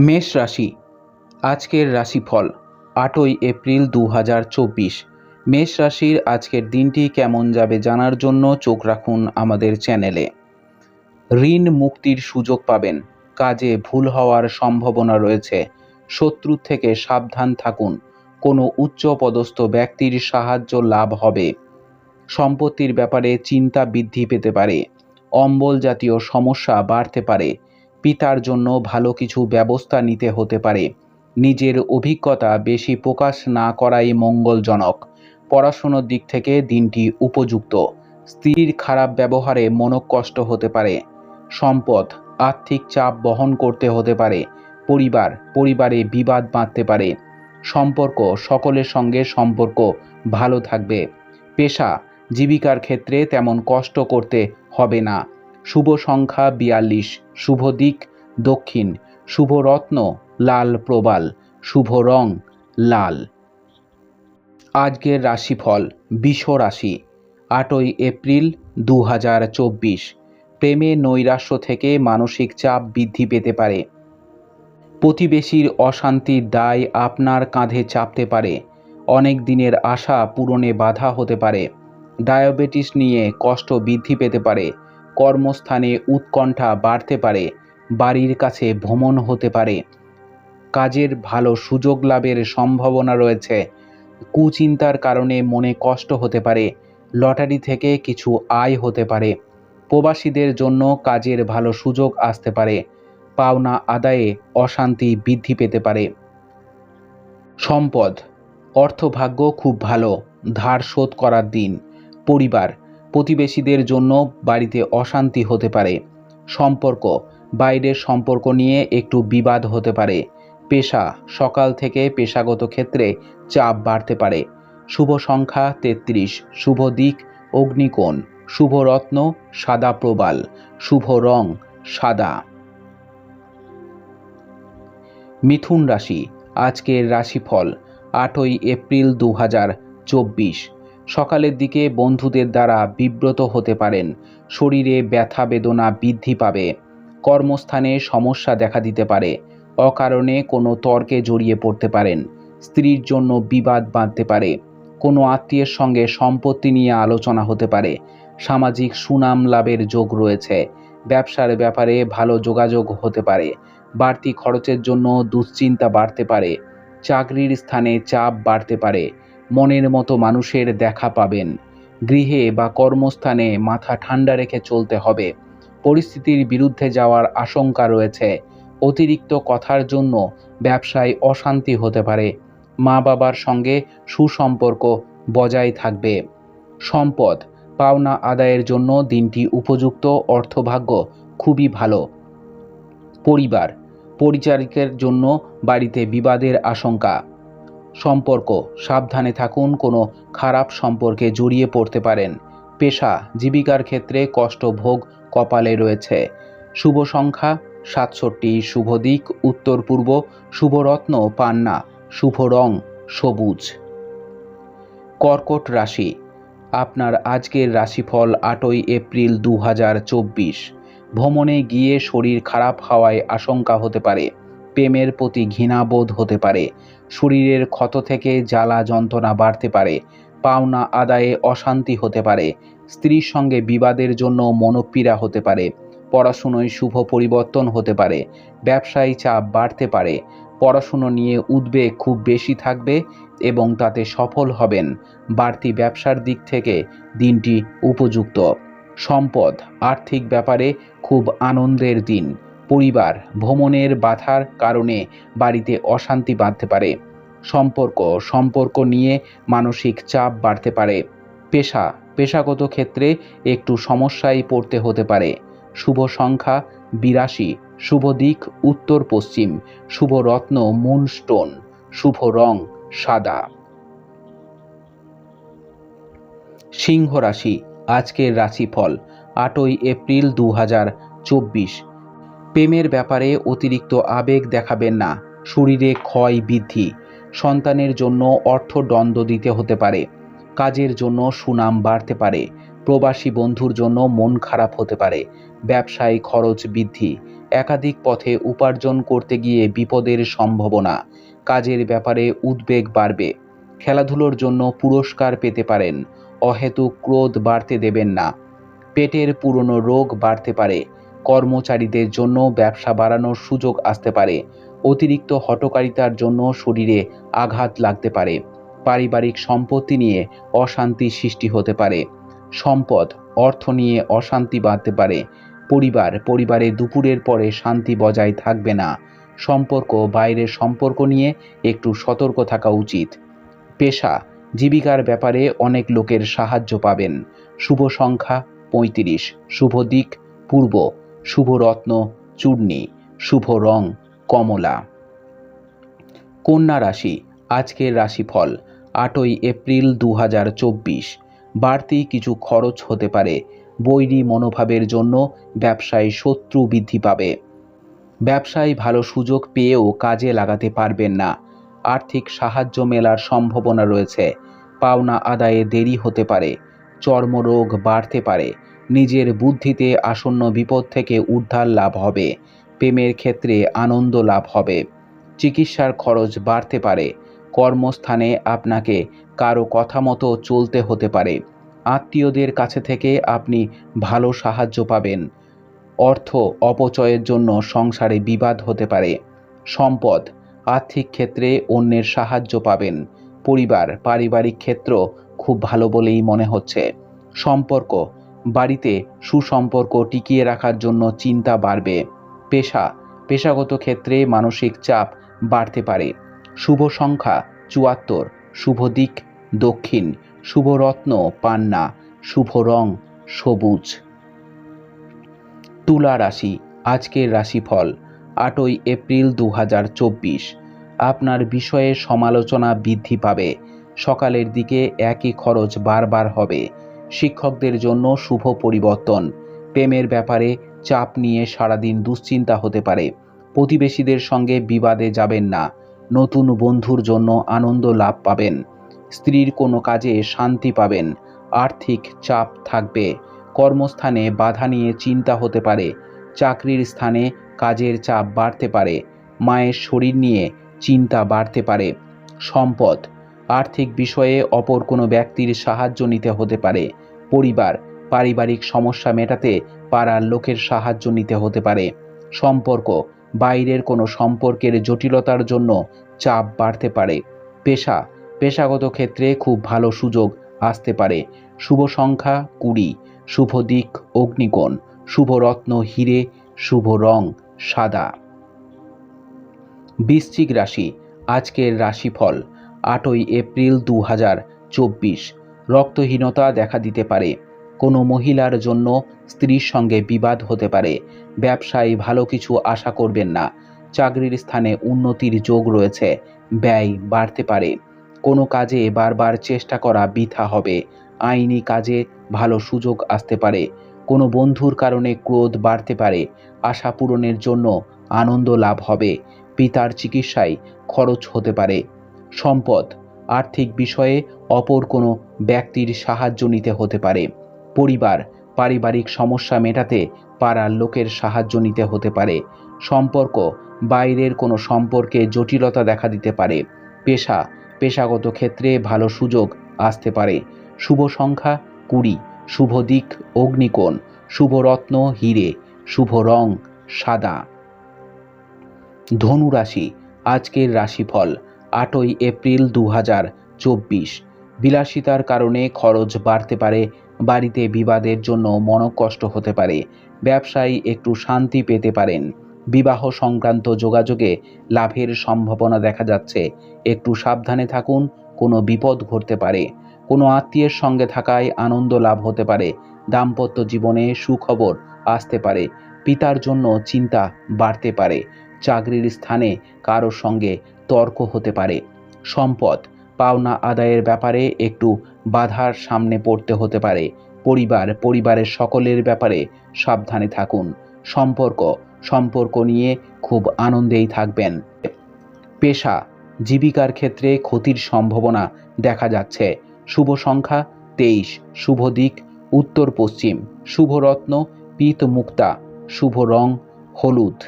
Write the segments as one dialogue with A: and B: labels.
A: মেষ রাশি আজকের রাশিফল 8ই এপ্রিল 2024। মেষ রাশির আজকের দিনটি কেমন যাবে জানার জন্য চোখ রাখুন আমাদের চ্যানেলে। ঋণ মুক্তির সুযোগ পাবেন, কাজে ভুল হওয়ার সম্ভাবনা রয়েছে, শত্রুর থেকে সাবধান থাকুন, কোনো উচ্চপদস্থ ব্যক্তির সাহায্য লাভ হবে, সম্পত্তির ব্যাপারে চিন্তা বৃদ্ধি পেতে পারে, অম্বল জাতীয় সমস্যা বাড়তে পারে, পিতার জন্য ভালো কিছু ব্যবস্থা নিতে হতে পারে, নিজের অভিজ্ঞতা বেশি প্রকাশ না করাই মঙ্গলজনক, পড়াশোনার দিক থেকে দিনটি উপযুক্ত, স্ত্রীর খারাপ ব্যবহারে মনোকষ্ট হতে পারে, সম্পদ আর্থিক চাপ বহন করতে হতে পারে, পরিবারে বিবাদ বাঁধতে পারে, সম্পর্ক সকলের সঙ্গে সম্পর্ক ভালো থাকবে, পেশা জীবিকার ক্ষেত্রে তেমন কষ্ট করতে হবে না, শুভ সংখ্যা 42, শুভ দিক দক্ষিণ, শুভ রত্ন লাল প্রবাল, শুভ রং লাল। আজকের রাশিফল বৃষ রাশি 8ই এপ্রিল 2024। প্রেমে নৈরাশ্য থেকে মানসিক চাপ বৃদ্ধি পেতে পারে, প্রতিবেশীর অশান্তির দায় আপনার কাঁধে চাপতে পারে, অনেক দিনের আশা পূরণে বাধা হতে পারে, ডায়াবেটিস নিয়ে কষ্ট বৃদ্ধি পেতে পারে, কর্মস্থানে উৎকণ্ঠা বাড়তে পারে, বাড়ির কাছে ভ্রমণ হতে পারে, কাজের ভালো সুযোগ লাভের সম্ভাবনা রয়েছে, কুচিন্তার কারণে মনে কষ্ট হতে পারে, লটারি থেকে কিছু আয় হতে পারে, প্রবাসীদের জন্য কাজের ভালো সুযোগ আসতে পারে, পাওনা আদায়ে অশান্তি বৃদ্ধি পেতে পারে, সম্পদ অর্থভাগ্য খুব ভালো, ধার শোধ করার দিন, প্রতিবেশীদের জন্য বাড়িতে অশান্তি হতে পারে, সম্পর্ক বাইরের সম্পর্ক নিয়ে একটু বিবাদ হতে পারে, পেশা সকাল থেকে পেশাগত ক্ষেত্রে চাপ বাড়তে পারে, শুভ সংখ্যা 33, শুভ দিক অগ্নিকোণ, শুভ রত্ন সাদা প্রবাল, শুভ রং সাদা। মিথুন রাশি আজকের রাশিফল 8ই এপ্রিল 2024। সকালের দিকে বন্ধুদের দ্বারা বিব্রত হতে পারেন, শরীরে ব্যথা বেদনা বৃদ্ধি পাবে, কর্মস্থানে সমস্যা দেখা দিতে পারে, অকারণে কোনো তর্কে জড়িয়ে পড়তে পারেন, স্ত্রীর জন্য বিবাদ বাঁধতে পারে, কোনো আত্মীয়ের সঙ্গে সম্পত্তি নিয়ে আলোচনা হতে পারে, সামাজিক সুনাম লাভের যোগ রয়েছে, ব্যবসার ব্যাপারে ভালো যোগাযোগ হতে পারে, বাড়তি খরচের জন্য দুশ্চিন্তা বাড়তে পারে, চাকরির স্থানে চাপ বাড়তে পারে, মনের মতো মানুষের দেখা পাবেন, গৃহে বা কর্মস্থানে মাথা ঠান্ডা রেখে চলতে হবে, পরিস্থিতির বিরুদ্ধে যাওয়ার আশঙ্কা রয়েছে, অতিরিক্ত কথার জন্য ব্যবসায় অশান্তি হতে পারে, মা বাবার সঙ্গে সুসম্পর্ক বজায় থাকবে, সম্পদ পাওনা আদায়ের জন্য দিনটি উপযুক্ত, অর্থভাগ্য খুবই ভালো, পরিচারিকের জন্য বাড়িতে বিবাদের আশঙ্কা, সম্পর্ক সাবধানে থাকুন, কোনো খারাপ সম্পর্কে জড়িয়ে পড়তে পারেন, পেশা জীবিকার ক্ষেত্রে কষ্ট ভোগ কপালে রয়েছে, শুভ সংখ্যা 67, শুভ দিক উত্তর পূর্ব, শুভ রত্ন পান্না, শুভ রং সবুজ। কর্কট রাশি আপনার আজকের রাশিফল 8ই এপ্রিল 2024। ভ্রমণে গিয়ে শরীর খারাপ হওয়ায় আশঙ্কা হতে পারে, প্রেমের প্রতি ঘৃণাবোধ হতে পারে, শরীরের ক্ষত থেকে জ্বালা যন্ত্রণা বাড়তে পারে, পাওনা আদায়ে অশান্তি হতে পারে, স্ত্রীর সঙ্গে বিবাদের জন্য মনোপীড়া হতে পারে, পড়াশুনোয় শুভ পরিবর্তন হতে পারে, ব্যবসায়ী চাপ বাড়তে পারে, পড়াশুনো নিয়ে উদ্বেগ খুব বেশি থাকবে এবং তাতে সফল হবেন, বাড়তি ব্যবসার দিক থেকে দিনটি উপযুক্ত, সম্পদ আর্থিক ব্যাপারে খুব আনন্দের দিন, ভ্রমণের বাধার কারণে বাড়িতে অশান্তি বাঁধতে পারে, সম্পর্ক নিয়ে মানসিক চাপ বাড়তে পারে, পেশাগত ক্ষেত্রে একটু সমস্যায় পড়তে হতে পারে, শুভ সংখ্যা 82, শুভ দিক উত্তর পশ্চিম, শুভ রত্ন মুনস্টোন, শুভ রং সাদা। সিংহ রাশি আজকের রাশিফল 8ই এপ্রিল 2024। প্রেমের ব্যাপারে অতিরিক্ত আবেগ দেখাবেন না, শরীরে ক্ষয় বৃদ্ধি, সন্তানের জন্য অর্থদণ্ড দিতে হতে পারে, কাজের জন্য সুনাম বাড়তে পারে, প্রবাসী বন্ধুর জন্য মন খারাপ হতে পারে। ব্যবসায় খরচ বৃদ্ধি, একাধিক পথে উপার্জন করতে গিয়ে বিপদের সম্ভাবনা। কাজের ব্যাপারে উদ্বেগ বাড়বে। খেলাধুলোর জন্য পুরস্কার পেতে পারেন। অহেতুক ক্রোধ বাড়তে দেবেন না। পেটের পুরনো রোগ বাড়তে পারে। কর্মচারীদের জন্য ব্যবসা বাড়ানোর সুযোগ আসতে পারে। অতিরিক্ত হঠকারিতার জন্য শরীরে আঘাত লাগতে পারে। পারিবারিক সম্পত্তি নিয়ে অশান্তি সৃষ্টি হতে পারে। সম্পদ, অর্থ নিয়ে অশান্তি বাড়তে পারে। পরিবারে দুপুরের পরে শান্তি বজায় থাকবে না। সম্পর্ক, বাইরের সম্পর্ক নিয়ে একটু সতর্ক থাকা উচিত। পেশা, জীবিকার ব্যাপারে অনেক লোকের সাহায্য পাবেন। শুভ সংখ্যা ৩৫, শুভ দিক পূর্ব, শুভ রত্ন চূর্ণী, শুভ রং কমলা। কন্যা রাশি, আজকের রাশিফল। ৮ই এপ্রিল ২০২৪। বাড়তি কিছু খরচ হতে পারে। বৈরী মনোভাবের জন্য ব্যবসায় শত্রু বৃদ্ধি পাবে। ব্যবসায় ভালো সুযোগ পেয়েও কাজে লাগাতে পারবেন না। আর্থিক সাহায্য মেলার সম্ভাবনা রয়েছে। পাওনা আদায়ে দেরি হতে পারে। চর্মরোগ বাড়তে পারে। নিজের বুদ্ধিতে আসন্ন বিপদ থেকে উদ্ধার লাভ হবে। প্রেমের ক্ষেত্রে আনন্দ লাভ হবে। চিকিৎসার খরচ বাড়তে পারে। কর্মস্থানে আপনাকে কারো কথা মতো চলতে হতে পারে। আত্মীয়দের কাছে থেকে আপনি ভালো সাহায্য পাবেন। অর্থ অপচয়ের জন্য সংসারে বিবাদ হতে পারে। সম্পদ, আর্থিক ক্ষেত্রে অন্যের সাহায্য পাবেন। পারিবারিক ক্ষেত্র খুব ভালো বলেই মনে হচ্ছে। সম্পর্ক, বাড়িতে সুসম্পর্ক টিকিয়ে রাখার জন্য চিন্তা বাড়বে। পেশাগত ক্ষেত্রে মানসিক চাপ বাড়তে পারে। শুভ সংখ্যা ৭৪, শুভ দিক দক্ষিণ, শুভ রত্ন পান্না, শুভ রং সবুজ। তুলা রাশি, আজকের রাশিফল। ৮ই এপ্রিল ২০২৪। আপনার বিষয়ে সমালোচনা বৃদ্ধি পাবে। সকালের দিকে একই খরচ বারবার হবে। শিক্ষকদের জন্য শুভ পরিবর্তন। প্রেমের ব্যাপারে চাপ নিয়ে সারাদিন দুশ্চিন্তা হতে পারে। প্রতিবেশীদের সঙ্গে বিবাদে যাবেন না। নতুন বন্ধুর জন্য আনন্দ লাভ পাবেন। স্ত্রীর কোনো কাজে শান্তি পাবেন। আর্থিক চাপ থাকবে। কর্মস্থানে বাধা নিয়ে চিন্তা হতে পারে। চাকরির স্থানে কাজের চাপ বাড়তে পারে। মায়ের শরীর নিয়ে চিন্তা বাড়তে পারে। সম্পদ, আর্থিক বিষয়ে অপর কোনো ব্যক্তির সাহায্য নিতে হতে পারে। পারিবারিক সমস্যা মেটাতে পাড়ার লোকের সাহায্য নিতে হতে পারে। সম্পর্ক, বাইরের কোনো সম্পর্কের জটিলতার জন্য চাপ বাড়তে পারে। পেশাগত ক্ষেত্রে খুব ভালো সুযোগ আসতে পারে। শুভ সংখ্যা ২০, শুভ দিক অগ্নিকোণ, শুভ রত্ন হীরে, শুভ রং সাদা। বৃশ্চিক রাশি, আজকের রাশিফল। ৮ই এপ্রিল ২০২৪। রক্তহীনতা দেখা দিতে পারে। কোনো মহিলার জন্য স্ত্রীর সঙ্গে বিবাদ হতে পারে। ব্যবসায় ভালো কিছু আশা করবেন না। চাকরির স্থানে উন্নতির যোগ রয়েছে। ব্যয় বাড়তে পারে। কোনো কাজে বারবার চেষ্টা করা বৃথা হবে। আইনি কাজে ভালো সুযোগ আসতে পারে। কোনো বন্ধুর কারণে ক্রোধ বাড়তে পারে। আশা পূরণের জন্য আনন্দ লাভ হবে। পিতার চিকিৎসায় খরচ হতে পারে। সম্পদ, আর্থিক বিষয়ে অপর কোনো ব্যক্তির সাহায্য নিতে হতে পারে। পারিবারিক সমস্যা মেটাতে পাড়ার লোকের সাহায্য নিতে হতে পারে। সম্পর্ক, বাইরের কোনো সম্পর্কে জটিলতা দেখা দিতে পারে। পেশাগত ক্ষেত্রে ভালো সুযোগ আসতে পারে। শুভ সংখ্যা ২০, শুভ দিক অগ্নিকোণ, শুভ রত্ন হীরে, শুভ রং সাদা। ধনু রাশি, আজকের রাশিফল। ৮ই এপ্রিল ২০২৪। বিলাসিতার কারণে খরচ বাড়তে পারে। বাড়িতে বিবাদের জন্য মনোকষ্ট হতে পারে। ব্যবসায় একটু শান্তি পেতে পারেন। বিবাহ সংক্রান্ত যোগাযোগে লাভের সম্ভাবনা দেখা যাচ্ছে। একটু সাবধানে থাকুন, কোনো বিপদ ঘটতে পারে। কোনো আত্মীয়ের সঙ্গে থাকায় আনন্দ লাভ হতে পারে। দাম্পত্য জীবনে সুখবর আসতে পারে। পিতার জন্য চিন্তা বাড়তে পারে। চাকরির স্থানে কারোর সঙ্গে তর্ক হতে পারে। সম্পদ, পাওনা আদায়ের ব্যাপারে একটু বাধার সামনে পড়তে হতে পারে। পরিবারের সকলের ব্যাপারে সাবধানে থাকুন। সম্পর্ক নিয়ে খুব আনন্দেই থাকবেন। জীবিকার ক্ষেত্রে ক্ষতির সম্ভাবনা দেখা যাচ্ছে। শুভ সংখ্যা ২৩, শুভ দিক উত্তর পশ্চিম, শুভ রত্ন পিত মুক্তা, শুভ রং হলুদ।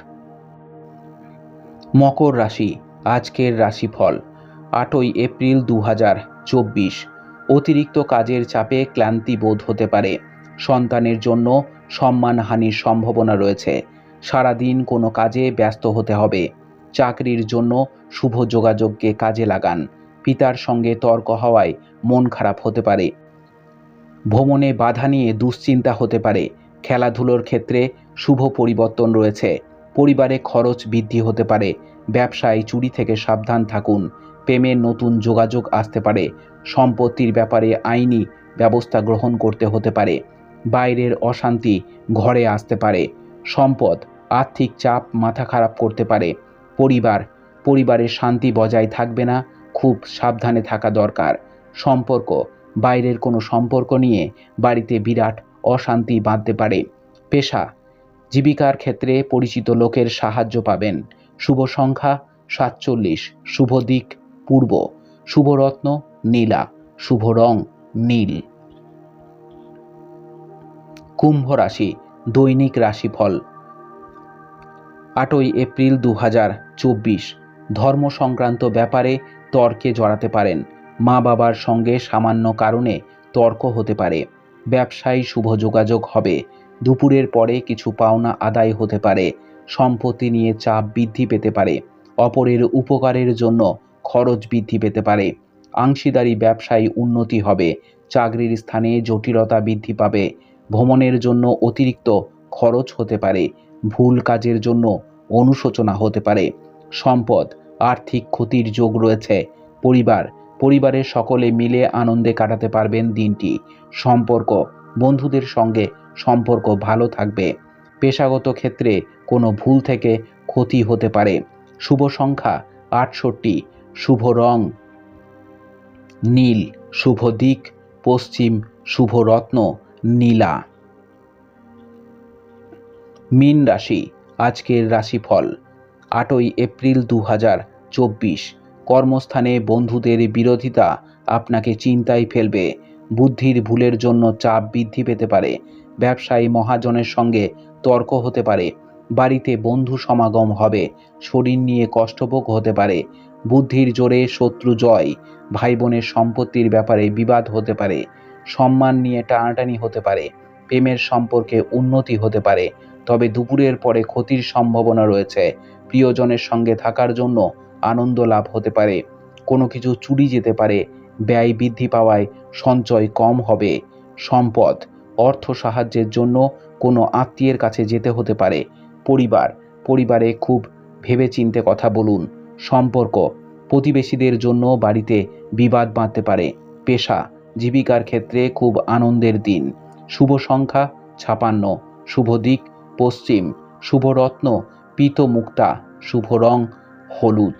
A: মকর রাশি, আজকের রাশিফল। 8ই এপ্রিল 2024। অতিরিক্ত কাজের চাপে ক্লান্তি বোধ হতে পারে। সন্তানের জন্য সম্মানহানির সম্ভাবনা রয়েছে। সারাদিন কোনো কাজে ব্যস্ত হতে হবে। চাকরির জন্য শুভ যোগাযোগকে কাজে লাগান। পিতার সঙ্গে তর্ক হওয়ায় মন খারাপ হতে পারে। ভ্রমণে বাধা নিয়ে দুশ্চিন্তা হতে পারে। খেলাধুলোর ক্ষেত্রে শুভ পরিবর্তন রয়েছে। পরিবারে খরচ বৃদ্ধি হতে পারে। ব্যবসায় চুরি থেকে সাবধান থাকুন। প্রেমের নতুন যোগাযোগ আসতে পারে। সম্পত্তির ব্যাপারে আইনি ব্যবস্থা গ্রহণ করতে হতে পারে। বাইরের অশান্তি ঘরে আসতে পারে। সম্পদ, আর্থিক চাপ মাথা খারাপ করতে পারে। পরিবারের শান্তি বজায় থাকবে না, খুব সাবধানে থাকা দরকার। সম্পর্ক, বাইরের কোনো সম্পর্ক নিয়ে বাড়িতে বিরাট অশান্তি বাঁধতে পারে। পেশা, জীবিকার ক্ষেত্রে পরিচিত লোকের সাহায্য পাবেন। শুভ সংখ্যা 47, শুভ দিক পূর্ব, শুভ রত্ন নীলা, শুভ রং নীল। কুম্ভ রাশি, দৈনিক রাশিফল। 8ই এপ্রিল 2024। ধর্ম সংক্রান্ত ব্যাপারে তর্কে জড়াতে পারেন। মা বাবার সঙ্গে সামান্য কারণে তর্ক হতে পারে। ব্যবসায় শুভ যোগাযোগ হবে। দুপুরের পরে কিছু পাওনা আদায় হতে পারে। সম্পত্তি নিয়ে চাপ বৃদ্ধি পেতে পারে। অপরের উপকারের জন্য খরচ বৃদ্ধি পেতে পারে। অংশীদারি ব্যবসায় উন্নতি হবে। চাকরির স্থানে জটিলতা বৃদ্ধি পাবে। ভ্রমণের জন্য অতিরিক্ত খরচ হতে পারে। ভুল কাজের জন্য অনুশোচনা হতে পারে। সম্পদ, আর্থিক ক্ষতির যোগ রয়েছে। পরিবারের সকলে মিলে আনন্দে কাটাতে পারবেন দিনটি। সম্পর্ক, বন্ধুদের সঙ্গে সম্পর্ক ভালো থাকবে। পেশাগত ক্ষেত্রে কোনো ভুল থেকে ক্ষতি হতে পারে। শুভ সংখ্যা 68, শুভ রং নীল, শুভ দিক পশ্চিম, শুভ রত্ন নীলা। মীন রাশি, আজকের রাশিফল। 8ই এপ্রিল 2024। কর্মস্থানে বন্ধুদের বিরোধিতা আপনাকে চিন্তায় ফেলবে। বুদ্ধির ভুলের জন্য চাপ বৃদ্ধি পেতে পারে। ব্যবসায়ী মহাজনের সঙ্গে তর্ক হতে পারে। বাড়িতে বন্ধু সমাগম হবে। শরীর নিয়ে কষ্টভোগ হতে পারে। বুদ্ধির জোরে শত্রু জয়। ভাই বোনের সম্পত্তির ব্যাপারে বিবাদ হতে পারে। সম্মান নিয়ে টানাটানি হতে পারে। প্রেমের সম্পর্কে উন্নতি হতে পারে, তবে দুপুরের পরে ক্ষতির সম্ভাবনা রয়েছে। প্রিয়জনের সঙ্গে থাকার জন্য আনন্দ লাভ হতে পারে। কোনো কিছু চুরি যেতে পারে। ব্যয় বৃদ্ধি পাওয়ায় সঞ্চয় কম হবে। সম্পদ, অর্থ সাহায্যের জন্য কোনো আত্মীয়ের কাছে যেতে হতে পারে। পরিবারে খুব ভেবেচিন্তে কথা বলুন। সম্পর্ক, প্রতিবেশীদের জন্য বাড়িতে বিবাদ বাঁধতে পারে। পেশা, জীবিকার ক্ষেত্রে খুব আনন্দের দিন। শুভ সংখ্যা 56, শুভ দিক পশ্চিম, শুভ রত্ন পিত মুক্তা, শুভ রং হলুদ।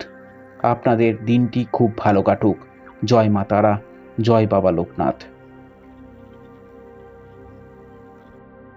A: আপনাদের দিনটি খুব ভালো কাটুক। জয় মা তারা, জয় বাবা লোকনাথ।